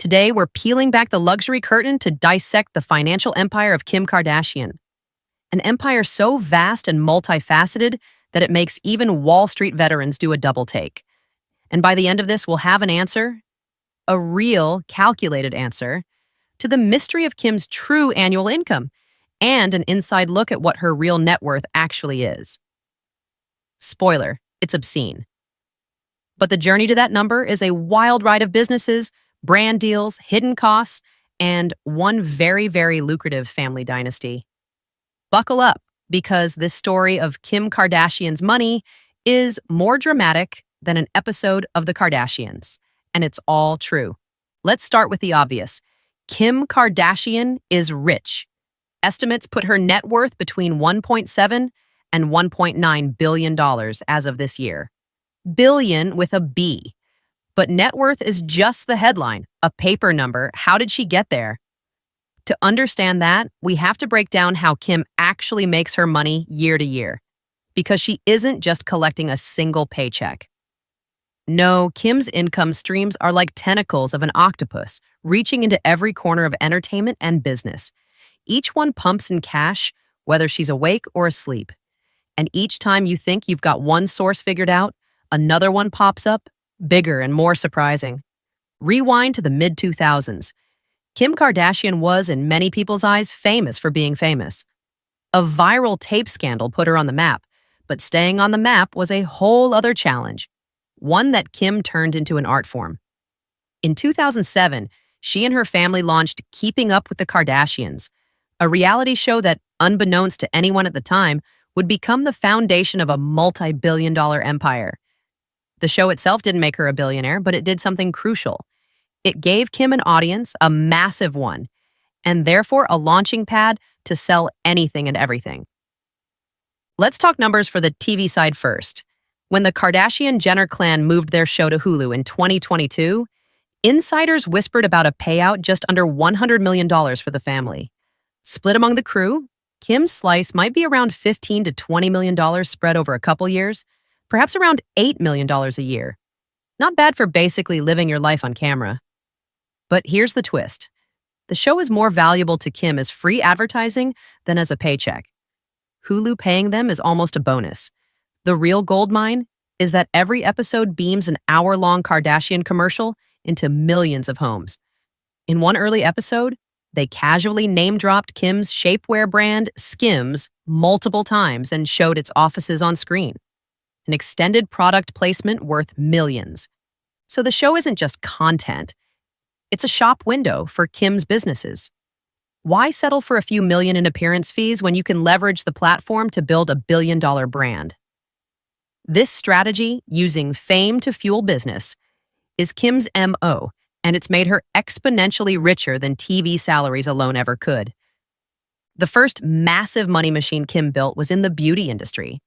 Today, we're peeling back the luxury curtain to dissect the financial empire of Kim Kardashian. An empire so vast and multifaceted that it makes even Wall Street veterans do a double take. And by the end of this, we'll have an answer, a real, calculated answer, to the mystery of Kim's true annual income and an inside look at what her real net worth actually is. Spoiler, it's obscene. But the journey to that number is a wild ride of businesses, brand deals, hidden costs, and one very, very lucrative family dynasty. Buckle up, because this story of Kim Kardashian's money is more dramatic than an episode of The Kardashians, and it's all true. Let's start with the obvious. Kim Kardashian is rich. Estimates put her net worth between $1.7 and $1.9 billion as of this year. Billion with a B. But net worth is just the headline, a paper number. How did she get there? To understand that, we have to break down how Kim actually makes her money year to year, because she isn't just collecting a single paycheck. No, Kim's income streams are like tentacles of an octopus, reaching into every corner of entertainment and business. Each one pumps in cash, whether she's awake or asleep. And each time you think you've got one source figured out, another one pops up, bigger and more surprising. Rewind to the mid-2000s. Kim Kardashian was, in many people's eyes, famous for being famous. A viral tape scandal put her on the map, but staying on the map was a whole other challenge, one that Kim turned into an art form. In 2007, she and her family launched Keeping Up with the Kardashians, a reality show that, unbeknownst to anyone at the time, would become the foundation of a multi-billion-dollar empire. The show itself didn't make her a billionaire, but it did something crucial. It gave Kim an audience, a massive one, and therefore a launching pad to sell anything and everything. Let's talk numbers for the TV side first. When the Kardashian-Jenner clan moved their show to Hulu in 2022, insiders whispered about a payout just under $100 million for the family. Split among the crew, Kim's slice might be around $15 to $20 million spread over a couple years, perhaps around $8 million a year. Not bad for basically living your life on camera. But here's the twist. The show is more valuable to Kim as free advertising than as a paycheck. Hulu paying them is almost a bonus. The real gold mine is that every episode beams an hour-long Kardashian commercial into millions of homes. In one early episode, they casually name-dropped Kim's shapewear brand, SKIMS, multiple times and showed its offices on screen. An extended product placement worth millions. So the show isn't just content. It's a shop window for Kim's businesses. Why settle for a few million in appearance fees when you can leverage the platform to build a billion-dollar brand? This strategy, using fame to fuel business, is Kim's MO, and it's made her exponentially richer than TV salaries alone ever could. The first massive money machine Kim built was in the beauty industry.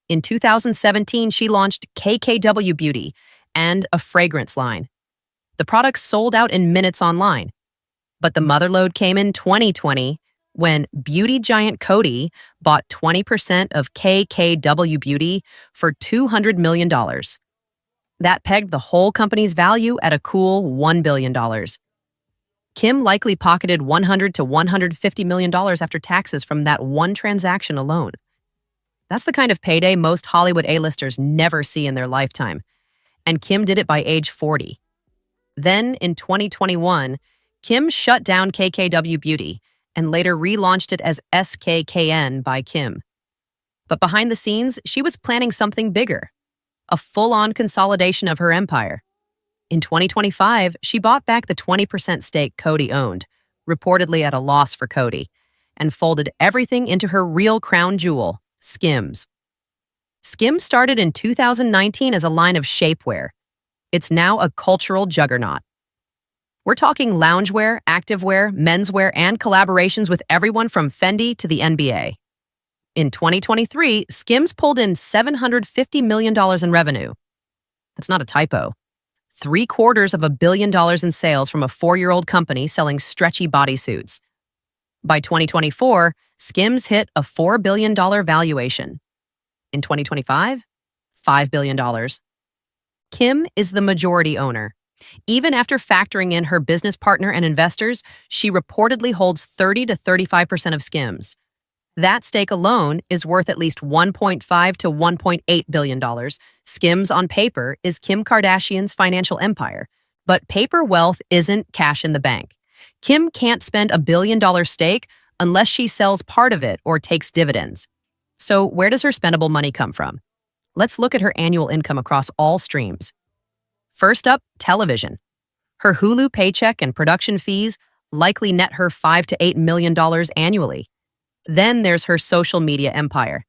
In 2017, she launched KKW Beauty and a fragrance line. The products sold out in minutes online. But the motherlode came in 2020 when beauty giant Coty bought 20% of KKW Beauty for $200 million. That pegged the whole company's value at a cool $1 billion. Kim likely pocketed $100 to $150 million after taxes from that one transaction alone. That's the kind of payday most Hollywood A-listers never see in their lifetime. And Kim did it by age 40. Then, in 2021, Kim shut down KKW Beauty and later relaunched it as SKKN by Kim. But behind the scenes, she was planning something bigger, a full-on consolidation of her empire. In 2025, she bought back the 20% stake Coty owned, reportedly at a loss for Coty, and folded everything into her real crown jewel, SKIMS. SKIMS started in 2019 as a line of shapewear. It's now a cultural juggernaut. We're talking loungewear, activewear, menswear, and collaborations with everyone from Fendi to the NBA. In 2023, SKIMS pulled in $750 million in revenue. That's not a typo. $750 million in sales from a 4-year-old company selling stretchy bodysuits. By 2024, SKIMS hit a $4 billion valuation. In 2025, $5 billion. Kim is the majority owner. Even after factoring in her business partner and investors, she reportedly holds 30 to 35% of SKIMS. That stake alone is worth at least $1.5 to $1.8 billion. SKIMS on paper is Kim Kardashian's financial empire, but paper wealth isn't cash in the bank. Kim can't spend $1 billion stake unless she sells part of it or takes dividends. So where does her spendable money come from? Let's look at her annual income across all streams. First up, television. Her Hulu paycheck and production fees likely net her $5 to $8 million annually. Then there's her social media empire.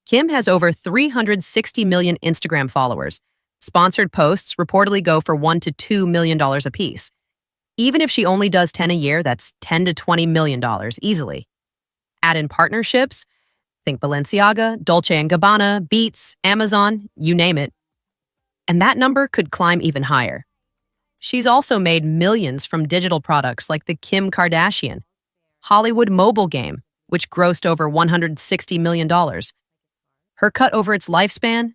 Kim has over 360 million Instagram followers. Sponsored posts reportedly go for $1 to $2 million apiece. Even if she only does 10 a year, that's $10 to $20 million easily. Add in partnerships, think Balenciaga, Dolce & Gabbana, Beats, Amazon, you name it. And that number could climb even higher. She's also made millions from digital products like the Kim Kardashian, Hollywood mobile game, which grossed over $160 million. Her cut over its lifespan,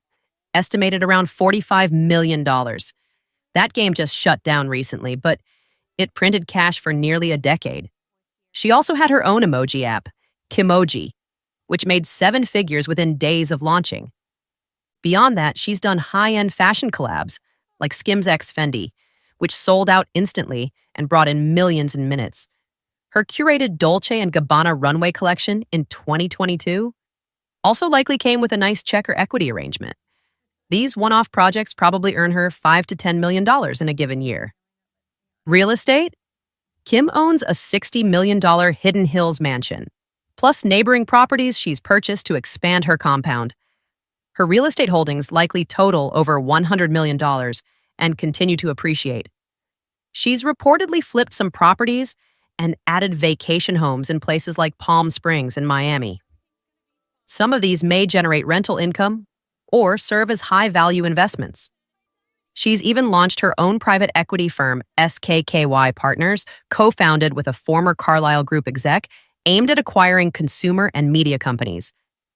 estimated around $45 million. That game just shut down recently, but it printed cash for nearly a decade. She also had her own emoji app, Kimoji, which made 7 figures within days of launching. Beyond that, she's done high-end fashion collabs, like SKIMS x Fendi, which sold out instantly and brought in millions in minutes. Her curated Dolce & Gabbana runway collection in 2022 also likely came with a nice check or equity arrangement. These one-off projects probably earn her $5 to $10 million in a given year. Real estate? Kim owns a $60 million Hidden Hills mansion, plus neighboring properties she's purchased to expand her compound. Her real estate holdings likely total over $100 million and continue to appreciate. She's reportedly flipped some properties and added vacation homes in places like Palm Springs and Miami. Some of these may generate rental income or serve as high-value investments. She's even launched her own private equity firm, SKKY Partners, co-founded with a former Carlyle Group exec, aimed at acquiring consumer and media companies.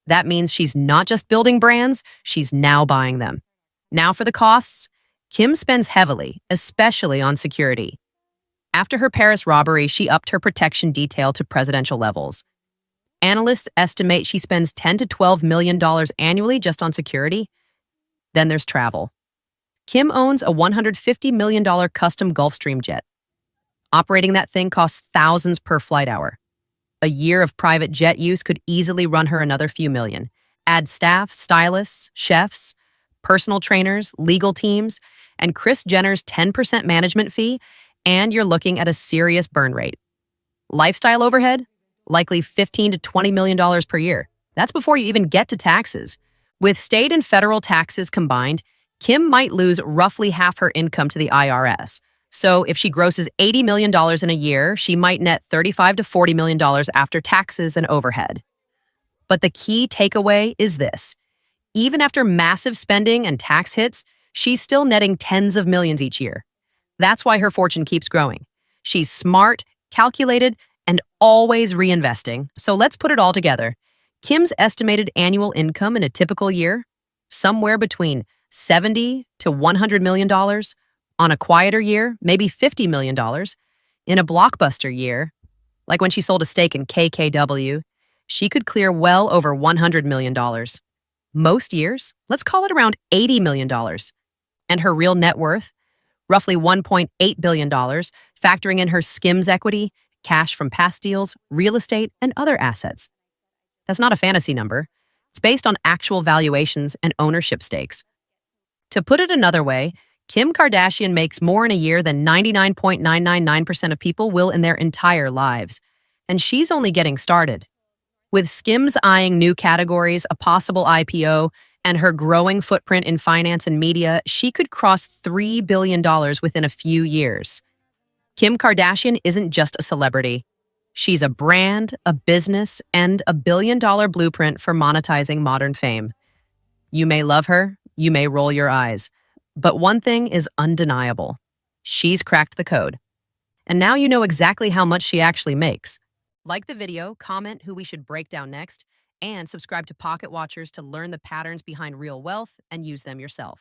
That means she's not just building brands, she's now buying them. Now for the costs. Kim spends heavily, especially on security. After her Paris robbery, she upped her protection detail to presidential levels. Analysts estimate she spends $10 to $12 million annually just on security. Then there's travel. Kim owns a $150 million custom Gulfstream jet. Operating that thing costs thousands per flight hour. A year of private jet use could easily run her another few million. Add staff, stylists, chefs, personal trainers, legal teams, and Kris Jenner's 10% management fee, and you're looking at a serious burn rate. Lifestyle overhead? Likely $15 to $20 million per year. That's before you even get to taxes. With state and federal taxes combined, Kim might lose roughly half her income to the IRS. So if she grosses $80 million in a year, she might net $35 to $40 million after taxes and overhead. But the key takeaway is this. Even after massive spending and tax hits, she's still netting tens of millions each year. That's why her fortune keeps growing. She's smart, calculated, and always reinvesting. So let's put it all together. Kim's estimated annual income in a typical year, somewhere between $70 to $100 million. On a quieter year, maybe $50 million. In a blockbuster year, like when she sold a stake in KKW, she could clear well over $100 million. Most years, let's call it around $80 million. And her real net worth, roughly $1.8 billion, factoring in her SKIMS equity, cash from past deals, real estate, and other assets. That's not a fantasy number. It's based on actual valuations and ownership stakes. To put it another way, Kim Kardashian makes more in a year than 99.999% of people will in their entire lives. And she's only getting started. With SKIMS eyeing new categories, a possible IPO, and her growing footprint in finance and media, she could cross $3 billion within a few years. Kim Kardashian isn't just a celebrity. She's a brand, a business, and a billion-dollar blueprint for monetizing modern fame. You may love her, you may roll your eyes, but one thing is undeniable. She's cracked the code. And now you know exactly how much she actually makes. Like the video, comment who we should break down next, and subscribe to Pocket Watchers to learn the patterns behind real wealth and use them yourself.